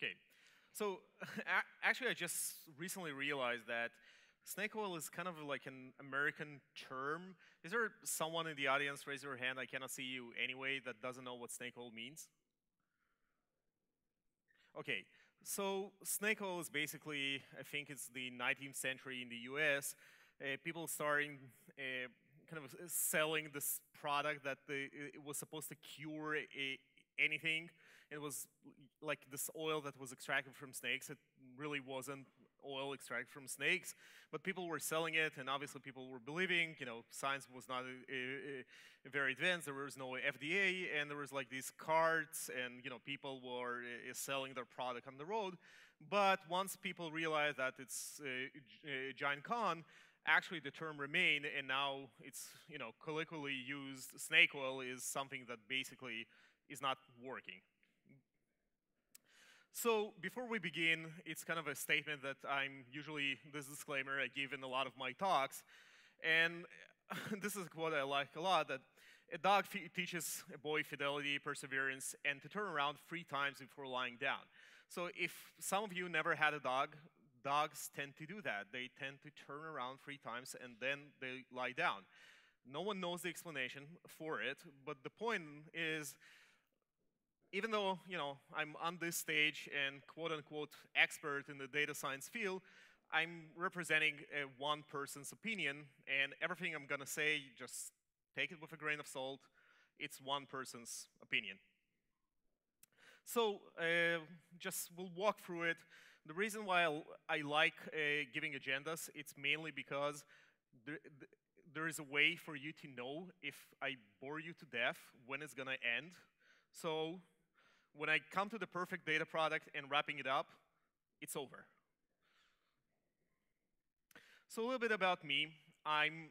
Okay, so actually, I just recently realized that snake oil is kind of like an American term. Is there someone in the audience, raise your hand, I cannot see you anyway, that doesn't know what snake oil means? Okay, so snake oil is basically, I think it's the 19th century in the US, people starting kind of selling this product that it was supposed to cure anything. It was like this oil that was extracted from snakes. It really wasn't oil extracted from snakes, but people were selling it, and obviously people were believing. Science was not very advanced. There was no FDA, and there was like these carts, and people were selling their product on the road. But once people realized that it's a giant con, actually the term remained, and now it's colloquially used. Snake oil is something that basically is not working. So before we begin, it's kind of a statement that I'm usually, this disclaimer I give in a lot of my talks. And this is what I like a lot, that a dog teaches a boy fidelity, perseverance, and to turn around 3 times before lying down. So if some of you never had a dog, dogs tend to do that. They tend to turn around 3 times and then they lie down. No one knows the explanation for it, but the point is, even though I'm on this stage and quote-unquote expert in the data science field, I'm representing one person's opinion, and everything I'm going to say, just take it with a grain of salt. It's one person's opinion. So just we'll walk through it. The reason why I like giving agendas, it's mainly because there is a way for you to know if I bore you to death when it's going to end. So when I come to the perfect data product and wrapping it up, it's over. So a little bit about me. I'm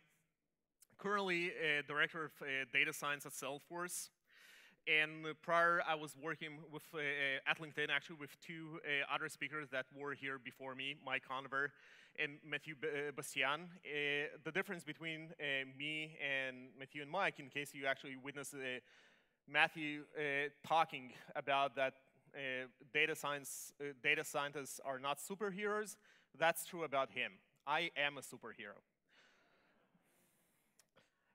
currently a director of data science at Salesforce. And prior, I was working with, at LinkedIn, actually, with 2 other speakers that were here before me, Mike Conover and Matthew Bastian. The difference between me and Matthew and Mike, in case you actually witnessed Matthew talking about that data scientists are not superheroes, that's true about him. I am a superhero.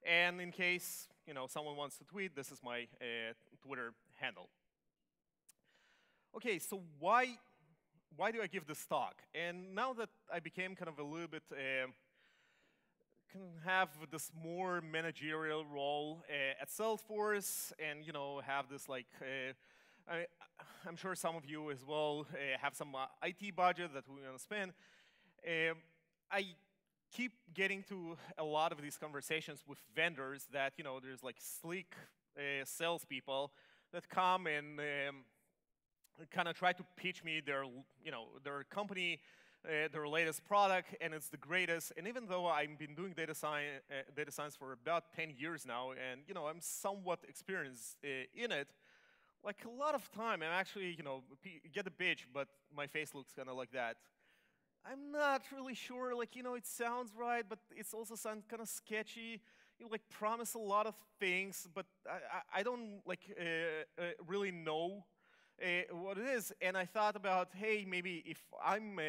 And in case someone wants to tweet, this is my Twitter handle. Okay, so why do I give this talk? And now that I became kind of a little bit can have this more managerial role at Salesforce, and have this like I'm sure some of you as well have some IT budget that we want to spend. I keep getting to a lot of these conversations with vendors that there's like sleek salespeople that come and kind of try to pitch me their company, their latest product, and it's the greatest. And even though I've been doing data science for about 10 years now, and I'm somewhat experienced in it, like a lot of time I'm actually get a pitch, but my face looks kind of like that. I'm not really sure, like it sounds right, but it's also sounds kind of sketchy. You like promise a lot of things, but I don't like really know what it is. And I thought about, hey, maybe if I'm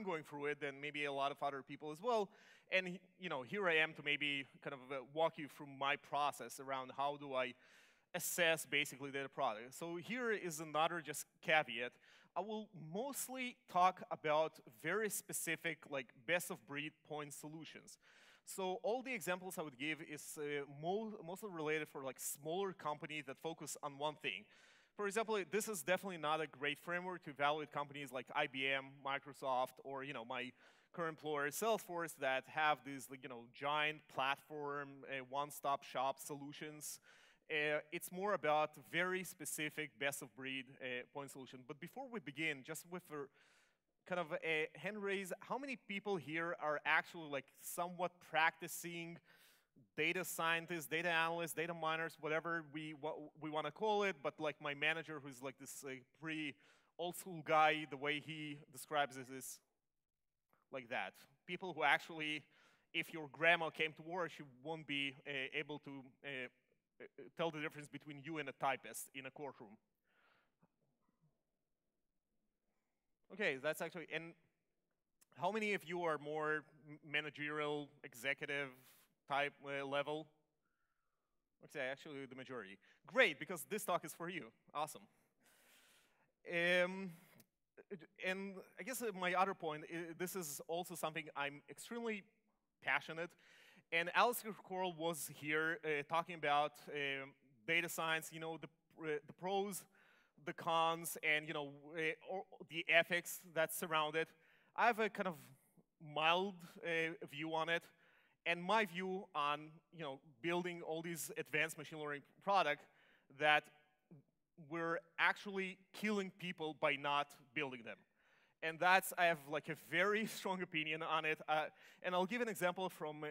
going through it, then maybe a lot of other people as well. And here I am to maybe kind of walk you through my process around how do I assess basically data product. So here is another just caveat. I will mostly talk about very specific, like best of breed point solutions. So all the examples I would give is mostly related for like smaller companies that focus on one thing. For example, this is definitely not a great framework to evaluate companies like IBM, Microsoft, or my current employer Salesforce that have these giant platform, one-stop shop solutions. It's more about very specific best-of-breed point solution. But before we begin, just with a kind of a hand raise, how many people here are actually like somewhat practicing data scientists, data analysts, data miners, whatever we want to call it, but like my manager who's like this pretty old-school guy, the way he describes it is like that. People who actually, if your grandma came to work, she won't be able to tell the difference between you and a typist in a courtroom. Okay, that's actually, and how many of you are more managerial, executive type level? Okay, actually the majority. Great, because this talk is for you. Awesome. Um, and I guess my other point, this is also something I'm extremely passionate. And Alistair Coral was here talking about data science, the pros, the cons, and the ethics that surround it. I have a kind of mild view on it, and my view on building all these advanced machine learning product that we're actually killing people by not building them. And that's, I have like a very strong opinion on it. And I'll give an example from,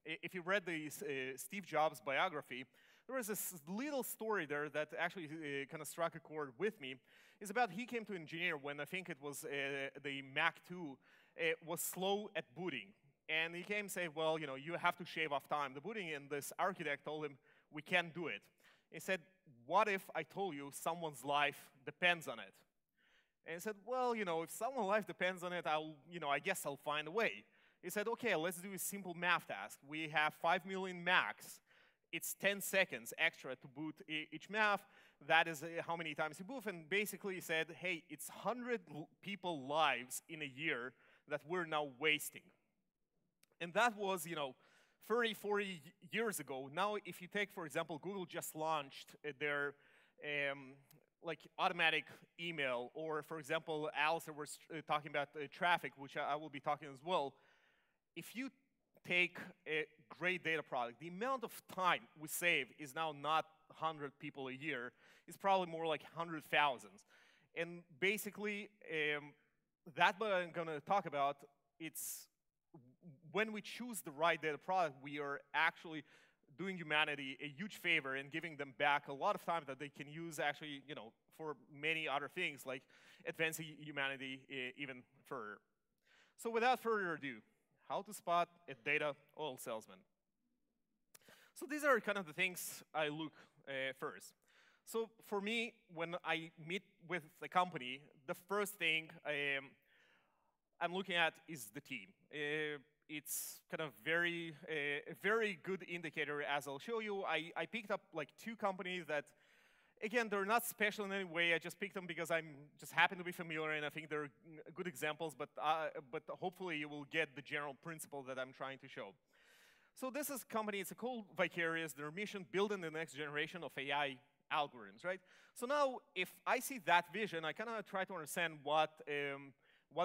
if you read the Steve Jobs biography, there was this little story there that actually kind of struck a chord with me. It's about he came to engineer when I think it was the Mac 2 was slow at booting. And he came and said, well, you have to shave off time. The booting, and this architect told him, we can't do it. He said, what if I told you someone's life depends on it? And he said, well, if someone's life depends on it, I guess I'll find a way. He said, okay, let's do a simple math task. We have 5 million Macs. It's 10 seconds extra to boot each Mac. That is how many times you boot. And basically he said, hey, it's 100 people's lives in a year that we're now wasting. And that was, 30, 40 years ago. Now, if you take, for example, Google just launched their like automatic email, or for example, Alistair was talking about traffic, which I will be talking as well. If you take a great data product, the amount of time we save is now not 100 people a year. It's probably more like 100,000. And basically, that what I'm going to talk about, it's when we choose the right data product, we are actually doing humanity a huge favor and giving them back a lot of time that they can use actually, for many other things, like advancing humanity even further. So without further ado, how to spot a data oil salesman. So these are kind of the things I look first. So for me, when I meet with a company, the first thing I'm looking at is the team. It's kind of a very good indicator, as I'll show you. I picked up like 2 companies that, again, they're not special in any way. I just picked them because I'm just happen to be familiar, and I think they're good examples, but hopefully you will get the general principle that I'm trying to show. So this is a company, it's called Vicarious. Their mission, building the next generation of AI algorithms, right? So now, if I see that vision, I kind of try to understand what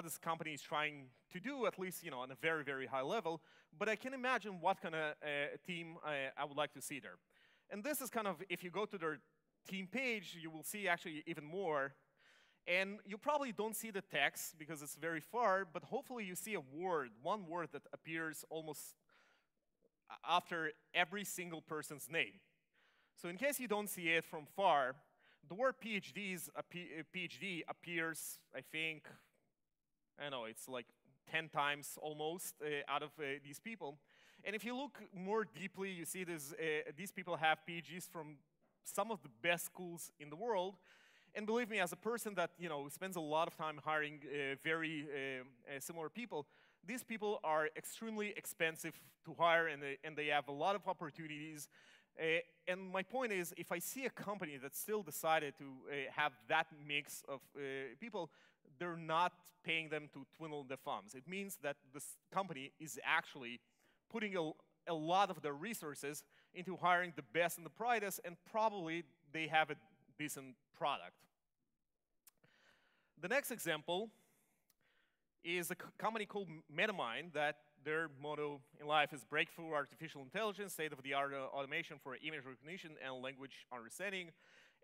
this company is trying to do, at least on a very, very high level. But I can imagine what kind of team I would like to see there. And this is kind of, if you go to their team page, you will see actually even more. And you probably don't see the text because it's very far, but hopefully you see a word, one word that appears almost after every single person's name. So in case you don't see it from far, the word PhD appears, I think, I don't know, it's like 10 times almost out of these people. And if you look more deeply, you see these people have PhDs from some of the best schools in the world. And believe me, as a person that spends a lot of time hiring very similar people, these people are extremely expensive to hire, and they have a lot of opportunities. And my point is, if I see a company that still decided to have that mix of people, they're not paying them to twiddle their thumbs. It means that this company is actually putting a lot of their resources into hiring the best and the brightest, and probably they have a decent product. The next example is a company called MetaMind that their motto in life is breakthrough artificial intelligence, state-of-the-art automation for image recognition and language understanding.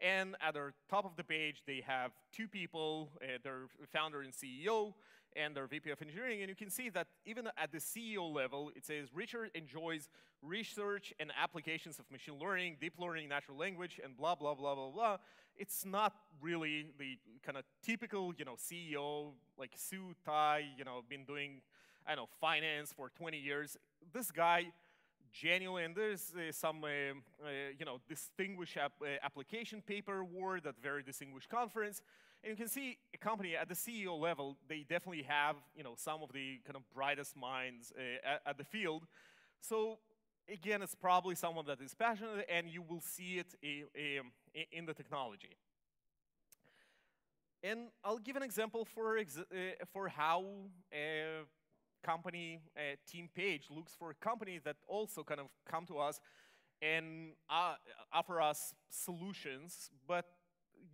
And at the top of the page, they have 2 people, their founder and CEO, and their VP of engineering. And you can see that even at the CEO level, it says Richard enjoys research and applications of machine learning, deep learning, natural language, and blah, blah, blah, blah, blah. It's not really the kind of typical, CEO, like suit, tie, been doing, I don't know, finance for 20 years. This guy genuine. And there's some, distinguished application paper award at very distinguished conference. And you can see a company at the CEO level, they definitely have, some of the kind of brightest minds at the field. So again, it's probably someone that is passionate, and you will see it in the technology. And I'll give an example for how a company team page looks for a company that also kind of come to us and offer us solutions, but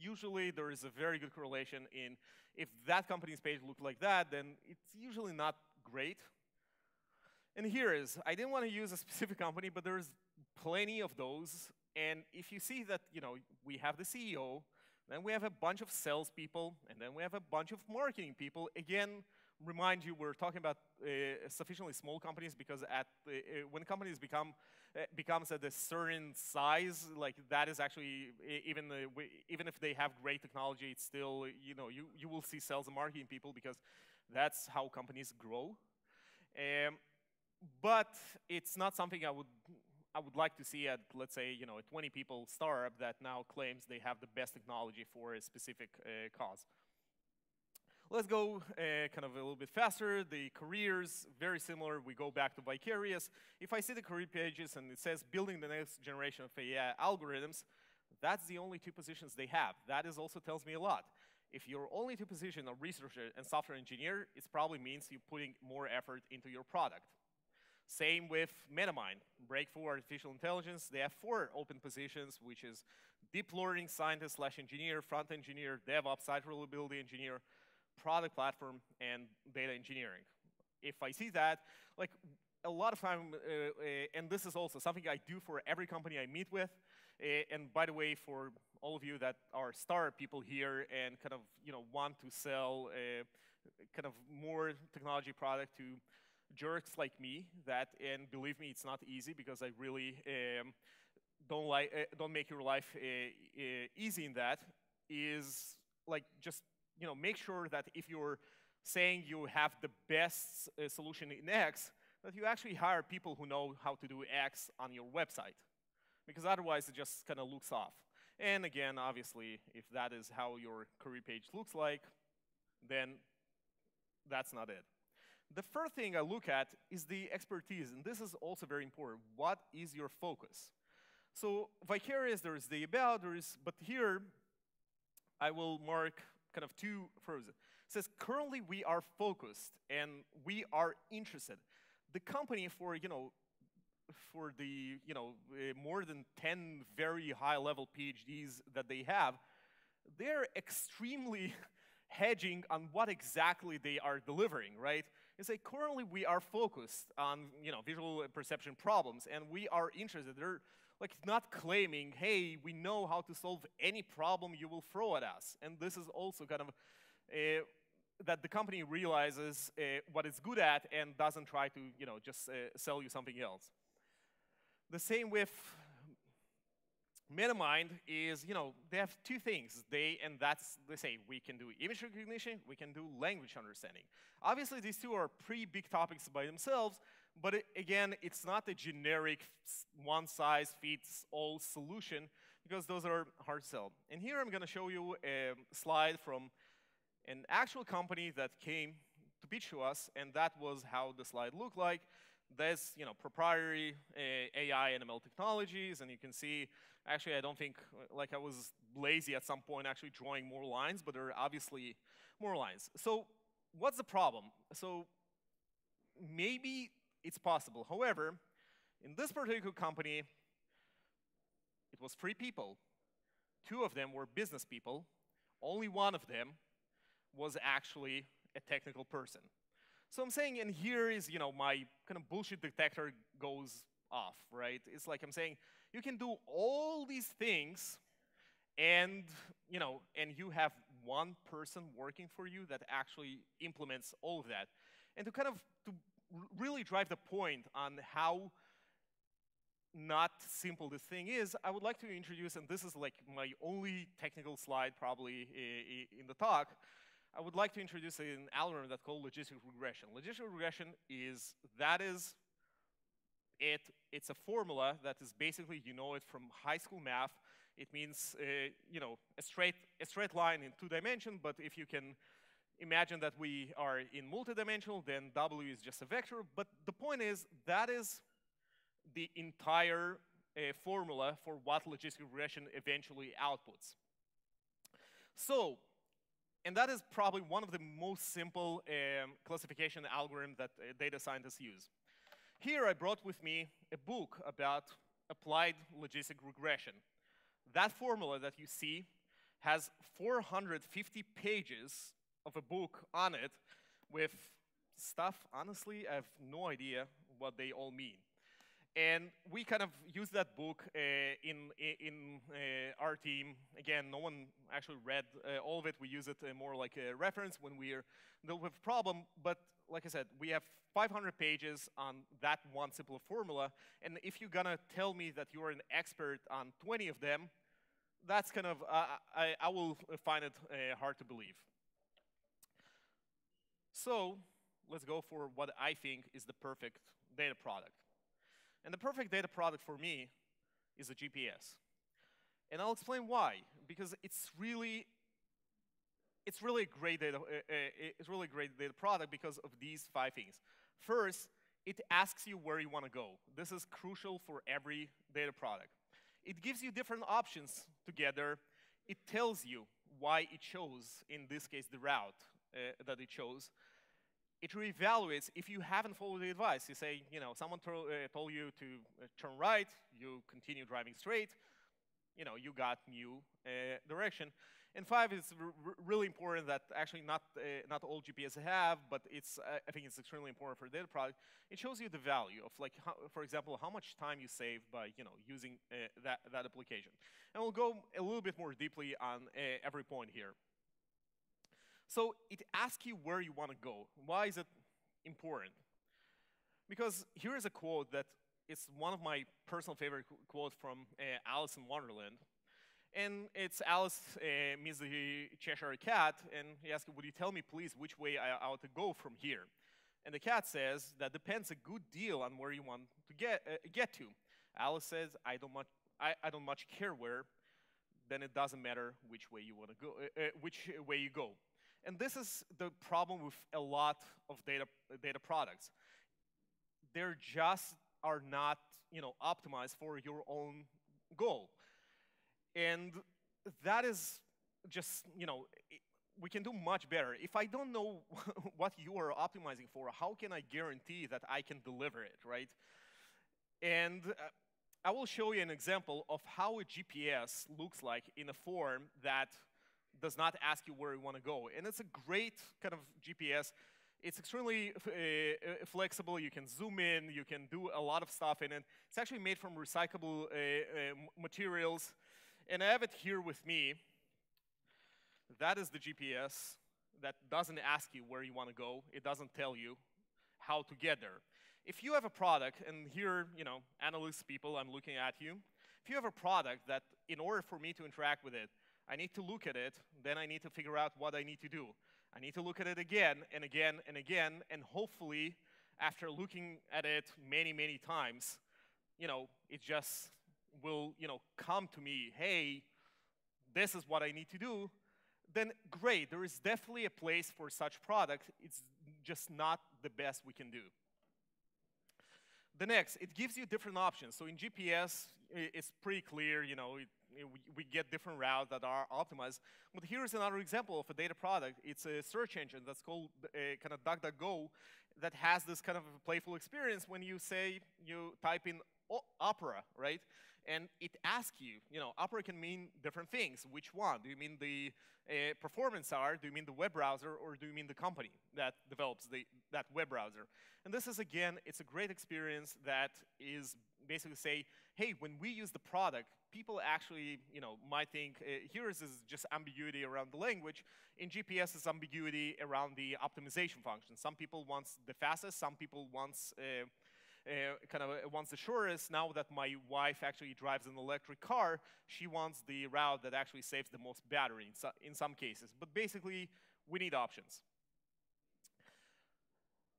usually there is a very good correlation in if that company's page looks like that, then it's usually not great. And here is, I didn't want to use a specific company, but there's plenty of those. And if you see that, we have the CEO, then we have a bunch of salespeople, and then we have a bunch of marketing people. Again, remind you, we're talking about sufficiently small companies because when companies becomes at a certain size, like that is actually even if they have great technology, it's still you will see sales and marketing people because that's how companies grow. But it's not something I would like to see at, let's say, a 20 people startup that now claims they have the best technology for a specific cause. Let's go kind of a little bit faster. The careers, very similar. We go back to Vicarious. If I see the career pages and it says building the next generation of AI algorithms, that's the only two positions they have. That also tells me a lot. If your only two positions are researcher and software engineer, it probably means you're putting more effort into your product. Same with MetaMind, Breakthrough Artificial Intelligence. They have 4 open positions, which is deep learning scientist / engineer, front engineer, DevOps, site reliability engineer, product platform, and data engineering. If I see that, like a lot of time, and this is also something I do for every company I meet with, and by the way, for all of you that are startup people here and kind of want to sell kind of more technology product to jerks like me, and believe me, it's not easy because I really don't make your life easy in that, is like just make sure that if you're saying you have the best solution in X, that you actually hire people who know how to do X on your website, because otherwise it just kind of looks off. And again, obviously, if that is how your career page looks like, then that's not it. The first thing I look at is the expertise, and this is also very important. What is your focus? So Vicarious, there is the about, but here I will mark kind of 2 frozen. It says, currently we are focused and we are interested. The company for the more than 10 very high-level PhDs that they have, they're extremely hedging on what exactly they are delivering, right? It's like currently we are focused on visual perception problems, and we are interested. They're like not claiming, hey, we know how to solve any problem you will throw at us. And this is also kind of that the company realizes what it's good at and doesn't try to just sell you something else. The same with MetaMind is, they have 2 things. They say we can do image recognition, we can do language understanding. Obviously, these 2 are pretty big topics by themselves, but again, it's not a generic one-size-fits-all solution, because those are hard to sell. And here I'm going to show you a slide from an actual company that came to pitch to us, and that was how the slide looked like. There's proprietary AI and ML technologies, and you can see, actually I don't think, like I was lazy at some point actually drawing more lines, but there are obviously more lines. So what's the problem? So maybe it's possible. However, in this particular company, it was 3 people. 2 of them were business people. Only 1 of them was actually a technical person. So I'm saying, and here is, my kind of bullshit detector goes off, right? It's like I'm saying, you can do all these things, and you have 1 person working for you that actually implements all of that. And to really drive the point on how not simple this thing is, I would like to introduce, and this is like my only technical slide probably in the talk, I would like to introduce an algorithm that's called logistic regression. Logistic regression is It's a formula that is basically, you know it from high school math. It means, you know, a straight line in 2 dimensions, but if you can imagine that we are in multidimensional, then W is just a vector. But the point is, that is the entire formula for what logistic regression eventually outputs. So, and that is probably one of the most simple classification algorithms that data scientists use. Here I brought with me a book about applied logistic regression. That formula that you see has 450 pages of a book on it with stuff, honestly, I have no idea what they all mean. And we kind of use that book in our team. Again, no one actually read all of it. We use it more like a reference when we're dealing with a problem. But like I said, we have 500 pages on that one simple formula. And if you're gonna tell me that you're an expert on 20 of them, that's kind of, I will find it hard to believe. So let's go for what I think is the perfect data product. And the perfect data product for me is a GPS. And I'll explain why. Because it's really a great data, product because of these 5 things. First, it asks you where you want to go. This is crucial for every data product. It gives you different options together. It tells you why it chose, in this case, the route that it chose. It reevaluates if you haven't followed the advice. You say, you know, someone told you to turn right, you continue driving straight, you know, you got new direction. And 5 is really important that actually not all GPS have, but it's I think it's extremely important for a data product. It shows you the value of, like, how, for example, how much time you save by, you know, using that application. And we'll go a little bit more deeply on every point here. So it asks you where you want to go. Why is it important? Because here is a quote that is one of my personal favorite quotes from Alice in Wonderland. And it's Alice meets the Cheshire Cat, and he asks, would you tell me, please, which way I ought to go from here? And the cat says, that depends a good deal on where you want to get to. Alice says, I don't much care where, then it doesn't matter which way you want to go, which way you go. And this is the problem with a lot of data products. They're just are not, you know, optimized for your own goal. And that is just, you know, we can do much better. If I don't know what you are optimizing for, how can I guarantee that I can deliver it, right? And I will show you an example of how a GPS looks like in a form that does not ask you where you want to go. And it's a great kind of GPS. It's extremely flexible. You can zoom in. You can do a lot of stuff in it. It's actually made from recyclable materials. And I have it here with me. That is the GPS that doesn't ask you where you want to go. It doesn't tell you how to get there. If you have a product, and here, you know, analyst people, I'm looking at you. If you have a product that, in order for me to interact with it, I need to look at it, then I need to figure out what I need to do. I need to look at it again and again and again, and hopefully, after looking at it many, many times, you know, it just will, you know, come to me, hey, this is what I need to do, then great. There is definitely a place for such product. It's just not the best we can do. The next, it gives you different options. So in GPS, it's pretty clear, you know, we get different routes that are optimized. But here's another example of a data product. It's a search engine that's called kind of DuckDuckGo that has this kind of playful experience when you say, you type in Opera, right? And it asks you, you know, Opera can mean different things. Which one? Do you mean the performance R? Do you mean the web browser? Or do you mean the company that develops that web browser? And this is, again, it's a great experience that is basically say, hey, when we use the product, people actually, you know, might think, here is just ambiguity around the language. In GPS, it's ambiguity around the optimization function. Some people want the fastest. Some people want wants the shortest. Now that my wife actually drives an electric car, she wants the route that actually saves the most battery in some cases. But basically, we need options.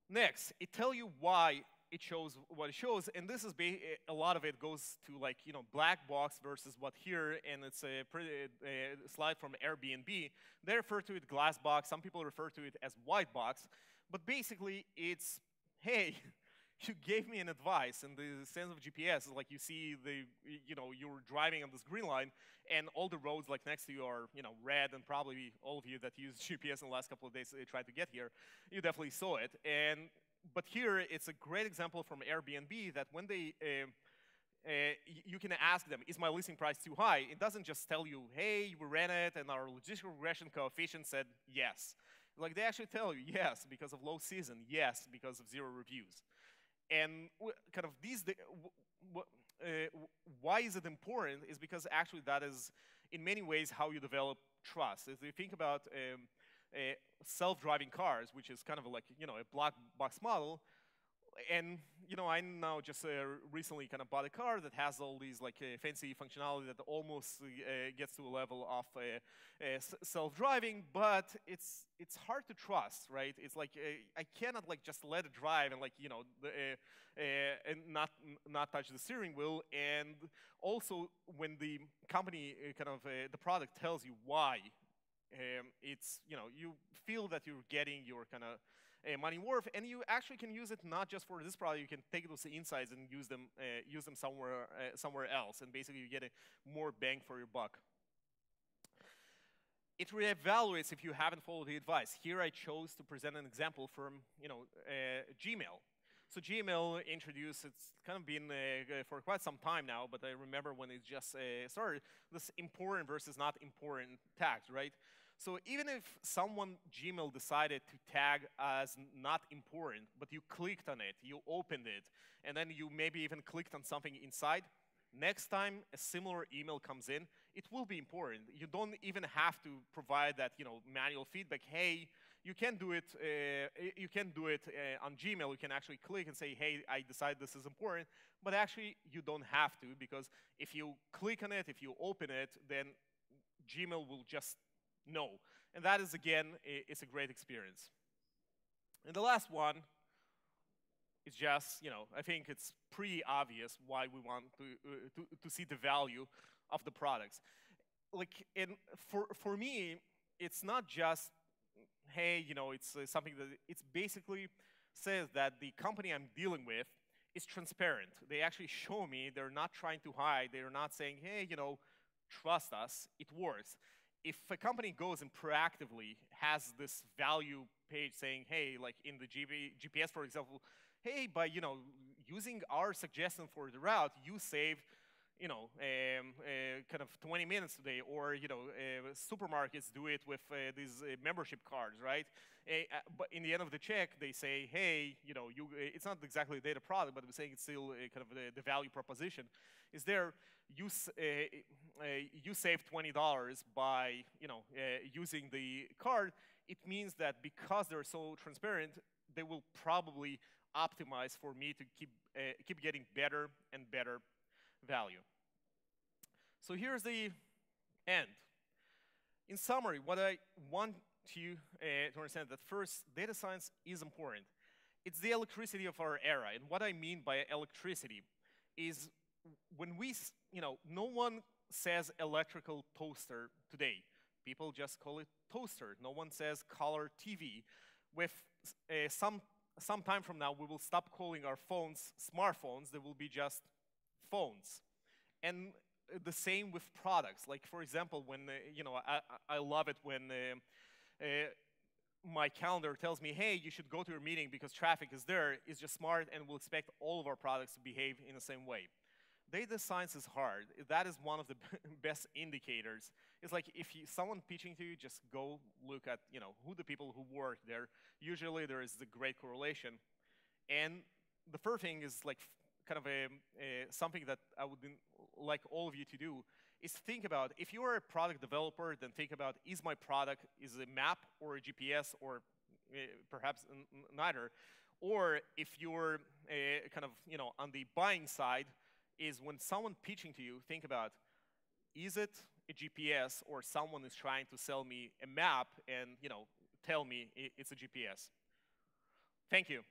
Next, it tells you why it shows what it shows, and this is a lot of it goes to like black box versus what here, and it's a pretty slide from Airbnb. They refer to it glass box. Some people refer to it as white box, but basically it's hey. You gave me an advice, and the sense of GPS is like you see you're driving on this green line, and all the roads like next to you are red, and probably all of you that used GPS in the last couple of days tried to get here, you definitely saw it. But here it's a great example from Airbnb that when they you can ask them, is my listing price too high? It doesn't just tell you, hey, we ran it, and our logistical regression coefficient said yes. Like they actually tell you yes because of low season, yes because of 0 reviews. And kind of why is it important is because actually that is in many ways how you develop trust. If you think about self-driving cars, which is kind of like a black box model, and I now just recently kind of bought a car that has all these like fancy functionality that almost gets to a level of self-driving, but it's hard to trust, right? It's like I cannot like just let it drive and like and not touch the steering wheel. And also when the company the product tells you why, it's you feel that you're getting your kind of money worth, and you actually can use it not just for this product. You can take those insights and use them somewhere else, and basically you get a more bang for your buck. It reevaluates if you haven't followed the advice. Here I chose to present an example from Gmail. So Gmail introduced, it's kind of been for quite some time now, but I remember when it just started, this important versus not important tags, right? So even if someone Gmail decided to tag as not important, but you clicked on it, you opened it, and then you maybe even clicked on something inside, next time a similar email comes in, it will be important. You don't even have to provide that manual feedback. Hey, you can do it. You can do it on Gmail. You can actually click and say, hey, I decided this is important. But actually, you don't have to, because if you click on it, if you open it, then Gmail will just know. And that is, again, it's a great experience. And the last one is just, I think it's pretty obvious why we want to see the value of the products. Like, for me, it's not just, hey, it's something that it's basically says that the company I'm dealing with is transparent. They actually show me they're not trying to hide. They're not saying, hey, trust us, it works. If a company goes and proactively has this value page saying, hey, like in the GPS, for example, hey, by using our suggestion for the route, you saved kind of 20 minutes today, or supermarkets do it with these membership cards, right? But in the end of the check, they say, hey, it's not exactly a data product, but I'm saying it's still kind of the value proposition is there. You save $20 by using the card. It means that because they're so transparent, they will probably optimize for me to keep getting better and better value. So here's the end. In summary, what I want you to understand that first, data science is important. It's the electricity of our era. And what I mean by electricity is when no one says electrical toaster today. People just call it toaster. No one says color TV. With some time from now, we will stop calling our phones smartphones. They will be just phones. And the same with products. Like, for example, when, I love it when my calendar tells me, hey, you should go to your meeting because traffic is there. It's just smart, and we'll expect all of our products to behave in the same way. Data science is hard. That is one of the best indicators. It's like if someone pitching to you, just go look at who the people who work there. Usually there is a great correlation. And the first thing is like kind of something that I would like all of you to do is think about, if you are a product developer, then think about, is my product is a map or a GPS or perhaps neither? Or if you're kind of on the buying side, is when someone pitching to you, think about, is it a GPS or someone is trying to sell me a map and tell me it's a GPS? Thank you.